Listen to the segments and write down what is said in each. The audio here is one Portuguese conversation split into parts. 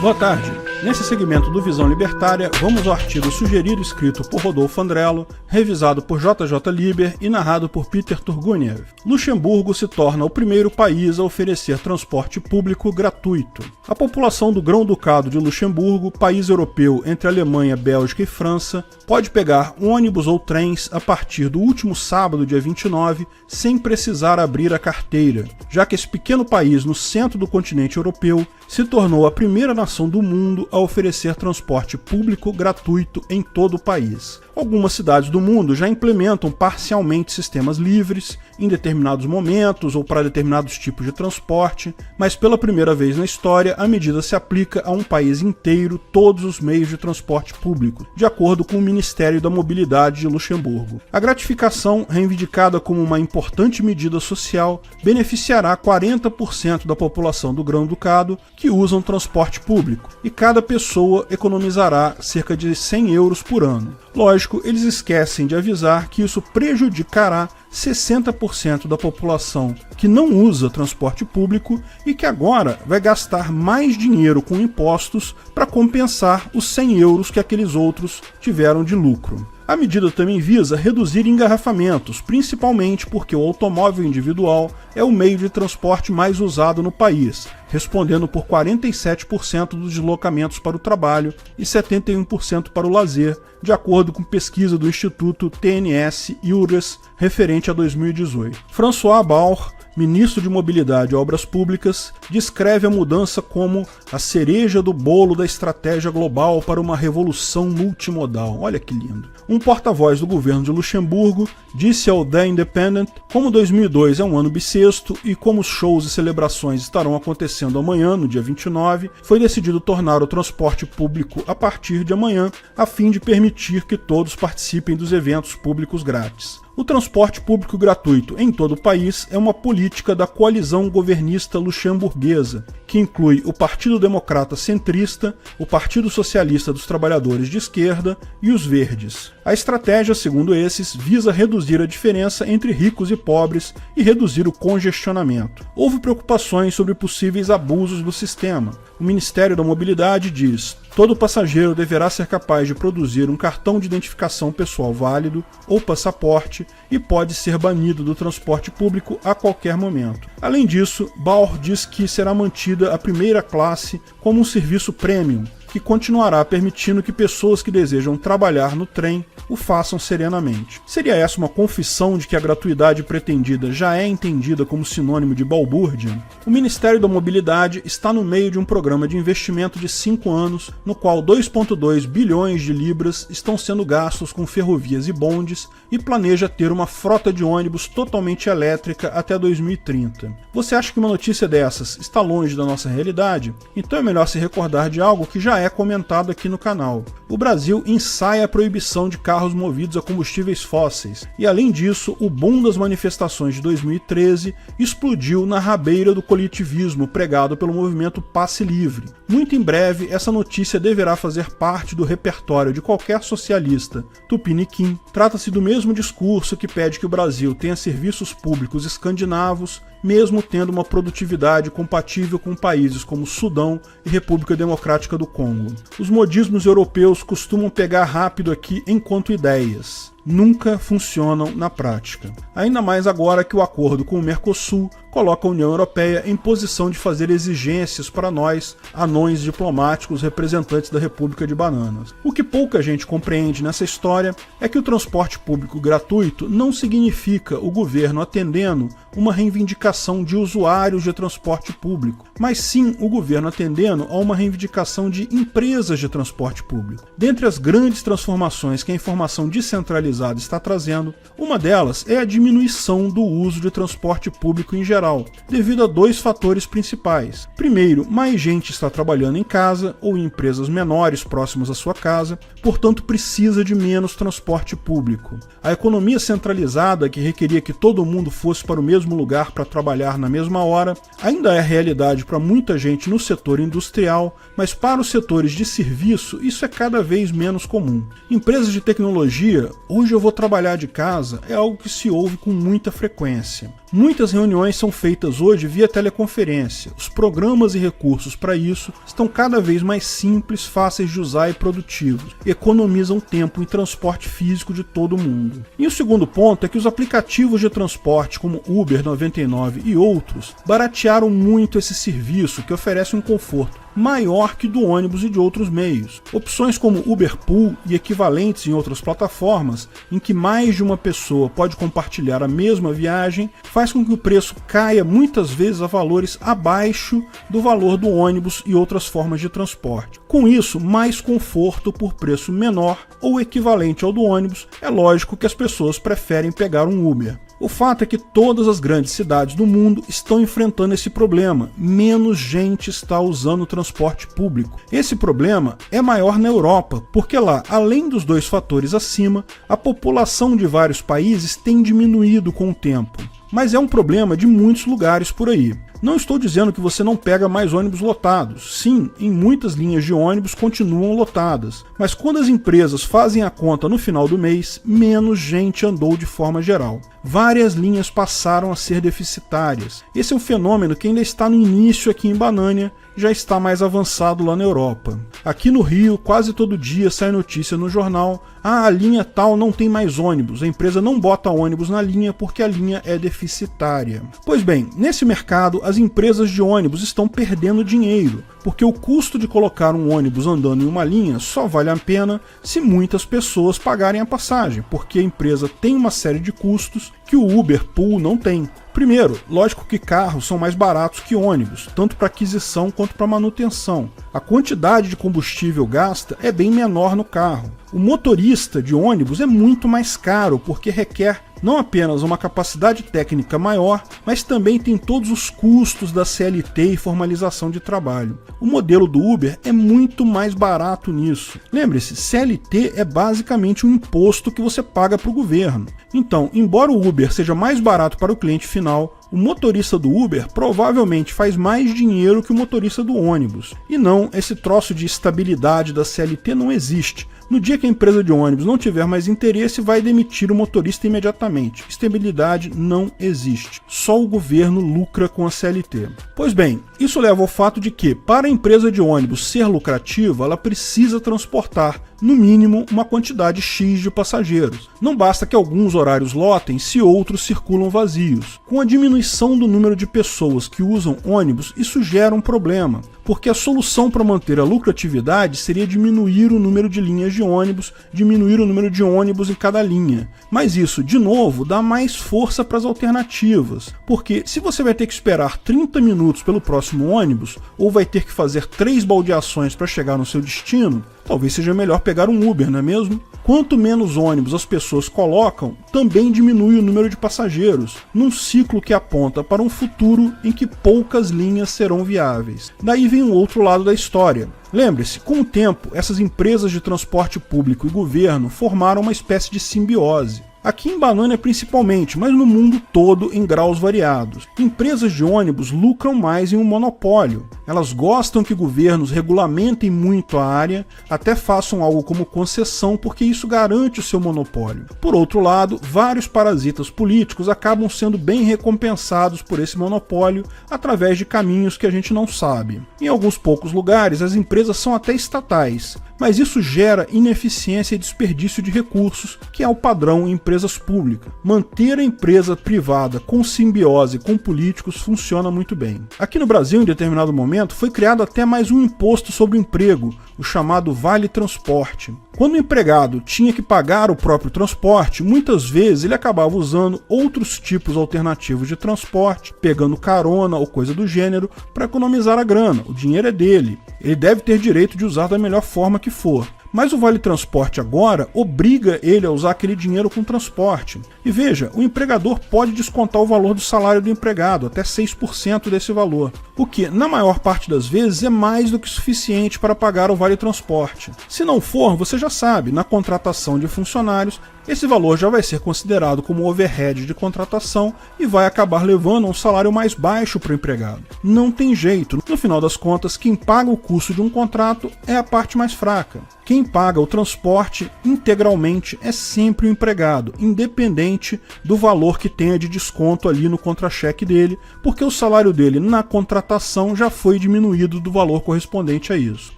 Boa tarde. Nesse segmento do Visão Libertária, vamos ao artigo sugerido escrito por Rodolfo Andrello, revisado por JJ Liber e narrado por Peter Turguniev. Luxemburgo se torna o primeiro país a oferecer transporte público gratuito. A população do Grão-Ducado de Luxemburgo, país europeu entre Alemanha, Bélgica e França, pode pegar ônibus ou trens a partir do último sábado, dia 29, sem precisar abrir a carteira, já que esse pequeno país no centro do continente europeu se tornou a primeira nação do mundo a oferecer transporte público gratuito em todo o país. Algumas cidades do mundo já implementam parcialmente sistemas livres, em determinados momentos ou para determinados tipos de transporte, mas pela primeira vez na história a medida se aplica a um país inteiro, todos os meios de transporte público, de acordo com o Ministério da Mobilidade de Luxemburgo. A gratificação, reivindicada como uma importante medida social, beneficiará 40% da população do Grão-Ducado que usam transporte público, e cada pessoa economizará cerca de 100 euros por ano. Lógico, eles esquecem de avisar que isso prejudicará 60% da população que não usa transporte público e que agora vai gastar mais dinheiro com impostos para compensar os 100 euros que aqueles outros tiveram de lucro. A medida também visa reduzir engarrafamentos, principalmente porque o automóvel individual é o meio de transporte mais usado no país, respondendo por 47% dos deslocamentos para o trabalho e 71% para o lazer, de acordo com pesquisa do Instituto TNS-EURES, referente a 2018. François Baur, ministro de Mobilidade e Obras Públicas, descreve a mudança como a cereja do bolo da estratégia global para uma revolução multimodal. Olha que lindo. Um porta-voz do governo de Luxemburgo disse ao The Independent como 2002 é um ano bissexto e como os shows e celebrações estarão acontecendo amanhã, no dia 29, foi decidido tornar o transporte público a partir de amanhã, a fim de permitir que todos participem dos eventos públicos grátis. O transporte público gratuito em todo o país é uma política da coalizão governista luxemburguesa, que inclui o Partido Democrata Centrista, o Partido Socialista dos Trabalhadores de Esquerda e os Verdes. A estratégia, segundo esses, visa reduzir a diferença entre ricos e pobres e reduzir o congestionamento. Houve preocupações sobre possíveis abusos do sistema. O Ministério da Mobilidade diz: todo passageiro deverá ser capaz de produzir um cartão de identificação pessoal válido ou passaporte e pode ser banido do transporte público a qualquer momento. Além disso, Baur diz que será mantida a primeira classe como um serviço premium, que continuará permitindo que pessoas que desejam trabalhar no trem o façam serenamente. Seria essa uma confissão de que a gratuidade pretendida já é entendida como sinônimo de balbúrdia? O Ministério da Mobilidade está no meio de um programa de investimento de 5 anos, no qual 2,2 bilhões de libras estão sendo gastos com ferrovias e bondes e planeja ter uma frota de ônibus totalmente elétrica até 2030. Você acha que uma notícia dessas está longe da nossa realidade? Então é melhor se recordar de algo que já é comentado aqui no canal. O Brasil ensaia a proibição de carros movidos a combustíveis fósseis, e além disso, o boom das manifestações de 2013 explodiu na rabeira do coletivismo pregado pelo movimento Passe Livre. Muito em breve, essa notícia deverá fazer parte do repertório de qualquer socialista tupiniquim. Trata-se do mesmo discurso que pede que o Brasil tenha serviços públicos escandinavos, mesmo tendo uma produtividade compatível com países como Sudão e República Democrática do Congo. Os modismos europeus costumam pegar rápido aqui enquanto ideias. Nunca funcionam na prática. Ainda mais agora que o acordo com o Mercosul coloca a União Europeia em posição de fazer exigências para nós, anões diplomáticos representantes da República de Bananas. O que pouca gente compreende nessa história é que o transporte público gratuito não significa o governo atendendo uma reivindicação de usuários de transporte público, mas sim o governo atendendo a uma reivindicação de empresas de transporte público. Dentre as grandes transformações que a informação descentralizada está trazendo, uma delas é a diminuição do uso de transporte público em geral, devido a 2 fatores principais. Primeiro, mais gente está trabalhando em casa ou em empresas menores próximas à sua casa, portanto precisa de menos transporte público. A economia centralizada, que requeria que todo mundo fosse para o mesmo lugar para trabalhar na mesma hora, ainda é realidade para muita gente no setor industrial, mas para os setores de serviço isso é cada vez menos comum. Empresas de tecnologia ou hoje eu vou trabalhar de casa é algo que se ouve com muita frequência. Muitas reuniões são feitas hoje via teleconferência. Os programas e recursos para isso estão cada vez mais simples, fáceis de usar e produtivos. Economizam tempo em transporte físico de todo mundo. E o segundo ponto é que os aplicativos de transporte como Uber 99 e outros baratearam muito esse serviço, que oferece um conforto maior que do ônibus e de outros meios. Opções como Uber Pool e equivalentes em outras plataformas, em que mais de uma pessoa pode compartilhar a mesma viagem, faz com que o preço caia muitas vezes a valores abaixo do valor do ônibus e outras formas de transporte. Com isso, mais conforto por preço menor ou equivalente ao do ônibus, é lógico que as pessoas preferem pegar um Uber. O fato é que todas as grandes cidades do mundo estão enfrentando esse problema. Menos gente está usando o transporte público. Esse problema é maior na Europa, porque lá, além dos dois fatores acima, a população de vários países tem diminuído com o tempo. Mas é um problema de muitos lugares por aí. Não estou dizendo que você não pega mais ônibus lotados. Sim, em muitas linhas de ônibus continuam lotadas. Mas quando as empresas fazem a conta no final do mês, menos gente andou de forma geral. Várias linhas passaram a ser deficitárias. Esse é um fenômeno que ainda está no início aqui em Banânia, já está mais avançado lá na Europa. Aqui no Rio, quase todo dia sai notícia no jornal: a linha tal não tem mais ônibus, a empresa não bota ônibus na linha porque a linha é deficitária. Pois bem, nesse mercado, as empresas de ônibus estão perdendo dinheiro, porque o custo de colocar um ônibus andando em uma linha só vale a pena se muitas pessoas pagarem a passagem, porque a empresa tem uma série de custos que o Uber Pool não tem. Primeiro, lógico que carros são mais baratos que ônibus, tanto para aquisição quanto para manutenção. A quantidade de combustível gasta é bem menor no carro. O motorista de ônibus é muito mais caro, porque requer não apenas uma capacidade técnica maior, mas também tem todos os custos da CLT e formalização de trabalho. O modelo do Uber é muito mais barato nisso. Lembre-se, CLT é basicamente um imposto que você paga para o governo. Então, embora o Uber seja mais barato para o cliente final, o motorista do Uber provavelmente faz mais dinheiro que o motorista do ônibus. E não, esse troço de estabilidade da CLT não existe. No dia que a empresa de ônibus não tiver mais interesse, vai demitir o motorista imediatamente. Estabilidade não existe. Só o governo lucra com a CLT. Pois bem, isso leva ao fato de que, para a empresa de ônibus ser lucrativa, ela precisa transportar, no mínimo, uma quantidade X de passageiros. Não basta que alguns horários lotem se outros circulam vazios. Com a diminuição do número de pessoas que usam ônibus, isso gera um problema, porque a solução para manter a lucratividade seria diminuir o número de linhas de ônibus, diminuir o número de ônibus em cada linha. Mas isso, de novo, dá mais força para as alternativas, porque se você vai ter que esperar 30 minutos pelo próximo ônibus, ou vai ter que fazer 3 baldeações para chegar no seu destino, talvez seja melhor pegar um Uber, não é mesmo? Quanto menos ônibus as pessoas colocam, também diminui o número de passageiros, num ciclo que aponta para um futuro em que poucas linhas serão viáveis. Daí vem o outro lado da história. Lembre-se, com o tempo, essas empresas de transporte público e governo formaram uma espécie de simbiose. Aqui em Banânia principalmente, mas no mundo todo em graus variados. Empresas de ônibus lucram mais em um monopólio. Elas gostam que governos regulamentem muito a área, até façam algo como concessão, porque isso garante o seu monopólio. Por outro lado, vários parasitas políticos acabam sendo bem recompensados por esse monopólio através de caminhos que a gente não sabe. Em alguns poucos lugares, as empresas são até estatais, mas isso gera ineficiência e desperdício de recursos, que é o padrão em empresas públicas. Manter a empresa privada com simbiose com políticos funciona muito bem. Aqui no Brasil, em determinado momento, foi criado até mais um imposto sobre o emprego, o chamado Vale Transporte. Quando o empregado tinha que pagar o próprio transporte, muitas vezes ele acabava usando outros tipos alternativos de transporte, pegando carona ou coisa do gênero, para economizar a grana. O dinheiro é dele. Ele deve ter direito de usar da melhor forma que for. Mas o Vale Transporte agora obriga ele a usar aquele dinheiro com transporte. E veja, o empregador pode descontar o valor do salário do empregado, até 6% desse valor, o que, na maior parte das vezes, é mais do que suficiente para pagar o Vale Transporte. Se não for, você já sabe, na contratação de funcionários esse valor já vai ser considerado como overhead de contratação e vai acabar levando a um salário mais baixo para o empregado. Não tem jeito, no final das contas, quem paga o custo de um contrato é a parte mais fraca. Quem paga o transporte integralmente é sempre o empregado, independente do valor que tenha de desconto ali no contra-cheque dele, porque o salário dele na contratação já foi diminuído do valor correspondente a isso.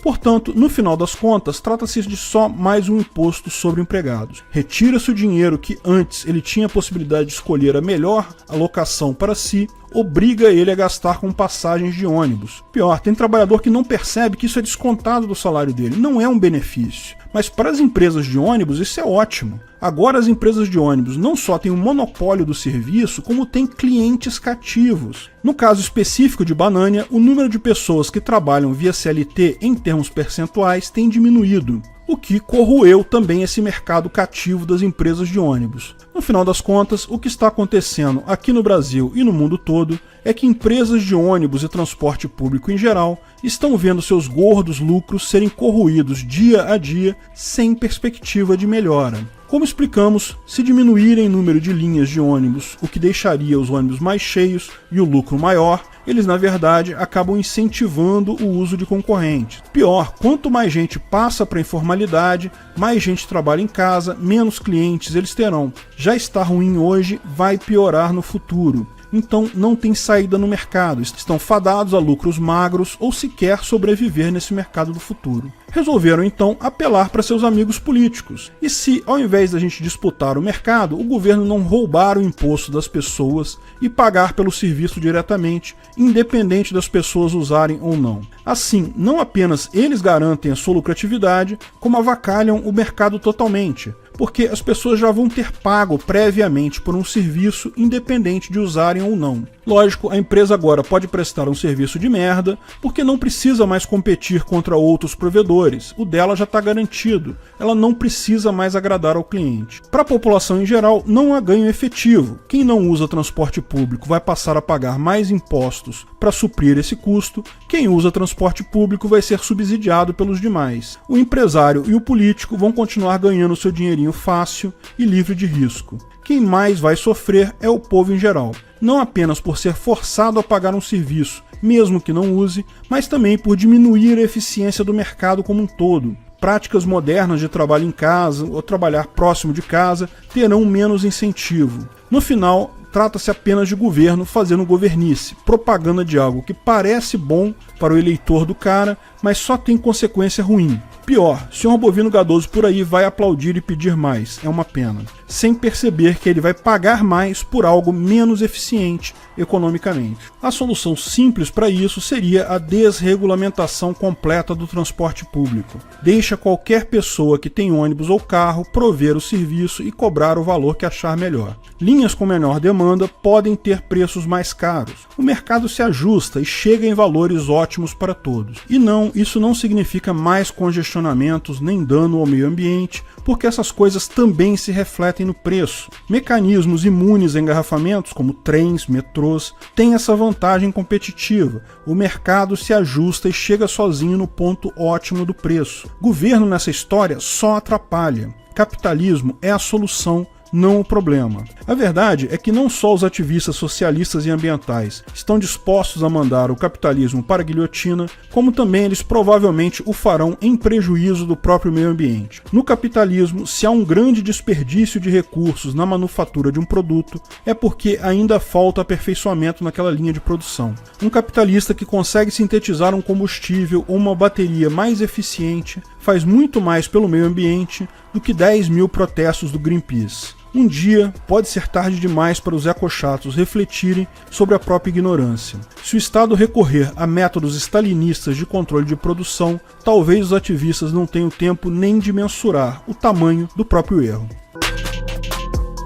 Portanto, no final das contas, trata-se de só mais um imposto sobre empregados. Retira-se o dinheiro que antes ele tinha a possibilidade de escolher a melhor alocação para si, obriga ele a gastar com passagens de ônibus. Pior, tem trabalhador que não percebe que isso é descontado do salário dele, não é um benefício. Mas para as empresas de ônibus isso é ótimo. Agora as empresas de ônibus não só têm um monopólio do serviço, como têm clientes cativos. No caso específico de Banânia, o número de pessoas que trabalham via CLT em termos percentuais tem diminuído, o que corroeu também esse mercado cativo das empresas de ônibus. No final das contas, o que está acontecendo aqui no Brasil e no mundo todo é que empresas de ônibus e transporte público em geral estão vendo seus gordos lucros serem corroídos dia a dia sem perspectiva de melhora. Como explicamos, se diminuírem o número de linhas de ônibus, o que deixaria os ônibus mais cheios e o lucro maior, eles na verdade acabam incentivando o uso de concorrentes. Pior, quanto mais gente passa para a informalidade, mais gente trabalha em casa, menos clientes eles terão. Já está ruim hoje, vai piorar no futuro. Então não tem saída no mercado, estão fadados a lucros magros ou sequer sobreviver nesse mercado do futuro. Resolveram então apelar para seus amigos políticos. E se, ao invés da gente disputar o mercado, o governo não roubar o imposto das pessoas e pagar pelo serviço diretamente, independente das pessoas usarem ou não? Assim, não apenas eles garantem a sua lucratividade, como avacalham o mercado totalmente, porque as pessoas já vão ter pago previamente por um serviço independente de usarem ou não. Lógico, a empresa agora pode prestar um serviço de merda, porque não precisa mais competir contra outros provedores, o dela já está garantido, ela não precisa mais agradar ao cliente. Para a população em geral, não há ganho efetivo. Quem não usa transporte público vai passar a pagar mais impostos para suprir esse custo, quem usa transporte público vai ser subsidiado pelos demais. O empresário e o político vão continuar ganhando seu dinheirinho fácil e livre de risco. Quem mais vai sofrer é o povo em geral, não apenas por ser forçado a pagar um serviço, mesmo que não use, mas também por diminuir a eficiência do mercado como um todo. Práticas modernas de trabalho em casa ou trabalhar próximo de casa terão menos incentivo. No final, trata-se apenas de governo fazendo governice, propaganda de algo que parece bom para o eleitor do cara, mas só tem consequência ruim. Pior, senhor Bovino Gadoso por aí vai aplaudir e pedir mais, é uma pena, sem perceber que ele vai pagar mais por algo menos eficiente economicamente. A solução simples para isso seria a desregulamentação completa do transporte público. Deixa qualquer pessoa que tem ônibus ou carro prover o serviço e cobrar o valor que achar melhor. Linhas com menor demanda podem ter preços mais caros. O mercado se ajusta e chega em valores ótimos para todos. E não, isso não significa mais congestionamentos nem dano ao meio ambiente, porque essas coisas também se refletem no preço. Mecanismos imunes a engarrafamentos, como trens, metrôs, têm essa vantagem competitiva. O mercado se ajusta e chega sozinho no ponto ótimo do preço. Governo nessa história só atrapalha. Capitalismo é a solução, não o problema. A verdade é que não só os ativistas socialistas e ambientais estão dispostos a mandar o capitalismo para a guilhotina, como também eles provavelmente o farão em prejuízo do próprio meio ambiente. No capitalismo, se há um grande desperdício de recursos na manufatura de um produto, é porque ainda falta aperfeiçoamento naquela linha de produção. Um capitalista que consegue sintetizar um combustível ou uma bateria mais eficiente faz muito mais pelo meio ambiente do que 10 mil protestos do Greenpeace. Um dia pode ser tarde demais para os ecochatos refletirem sobre a própria ignorância. Se o Estado recorrer a métodos stalinistas de controle de produção, talvez os ativistas não tenham tempo nem de mensurar o tamanho do próprio erro.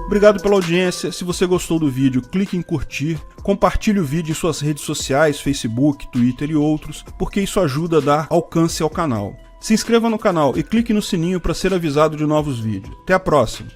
Obrigado pela audiência. Se você gostou do vídeo, clique em curtir, compartilhe o vídeo em suas redes sociais, Facebook, Twitter e outros, porque isso ajuda a dar alcance ao canal. Se inscreva no canal e clique no sininho para ser avisado de novos vídeos. Até a próxima!